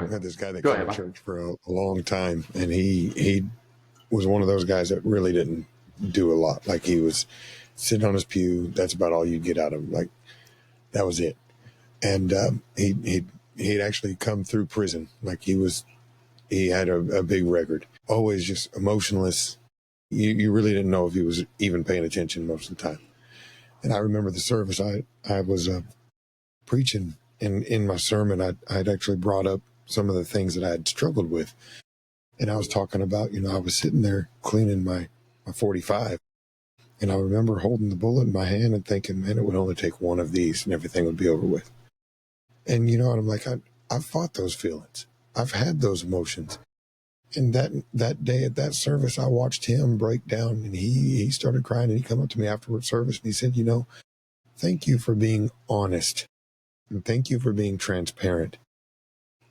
I had this guy that Go came ahead, to Mike. church for a long time, and he was one of those guys that really didn't do a lot. Like, he was sitting on his pew. That's about all you'd get out of him. Like, that was it. And he'd actually come through prison. Like, he had a big record. Always just emotionless. You really didn't know if he was even paying attention most of the time. And I remember the service I was preaching, and in my sermon I'd actually brought up some of the things that I had struggled with. And I was talking about, I was sitting there cleaning my 45, and I remember holding the bullet in my hand and thinking, man, it would only take one of these and everything would be over with. And I'm like, I've fought those feelings. I've had those emotions. And that day at that service, I watched him break down, and he started crying, and he come up to me afterward service and he said, thank you for being honest, and thank you for being transparent,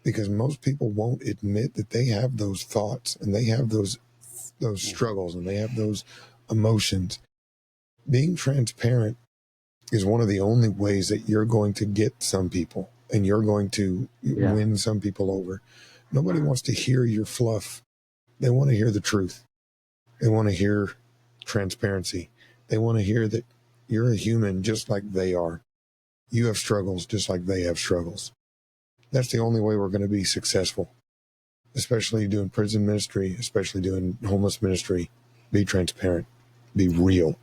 because most people won't admit that they have those thoughts, and they have those struggles, and they have those emotions. Being transparent is one of the only ways that you're going to get some people, and you're going to win some people over. Nobody wants to hear your fluff. They want to hear the truth. They want to hear transparency. They want to hear that you're a human just like they are. You have struggles just like they have struggles. That's the only way we're going to be successful, especially doing prison ministry, especially doing homeless ministry. Be transparent. Be real.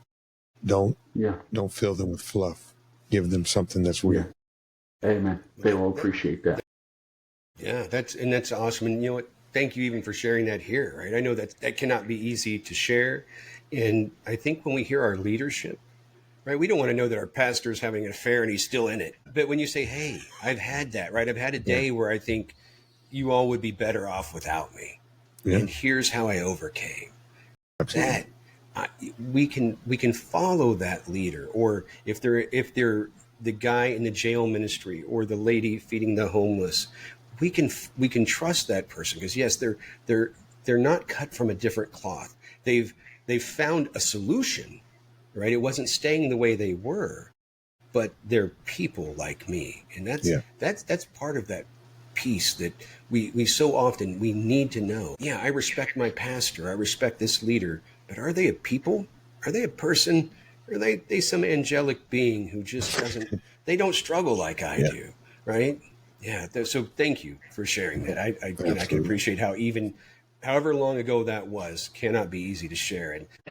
Don't fill them with fluff. Give them something that's real. Amen. They will appreciate that. Yeah, that's awesome. And you know what? Thank you even for sharing that here, right? I know that cannot be easy to share. And I think when we hear our leadership, right, we don't want to know that our pastor is having an affair and he's still in it. But when you say, hey, I've had that, right? I've had a day where I think you all would be better off without me. Yeah. And here's how I overcame. Absolutely. We can follow that leader, or if they're the guy in the jail ministry or the lady feeding the homeless, we can trust that person, because yes, they're not cut from a different cloth. They've found a solution, right? It wasn't staying the way they were, but they're people like me, and that's part of that piece that we so often we need to know. Yeah, I respect my pastor, I respect this leader, but are they a people? Are they a person? Are they some angelic being who just doesn't? They don't struggle like I do, right? Yeah. So thank you for sharing that. I can appreciate how, even however long ago that was, cannot be easy to share. And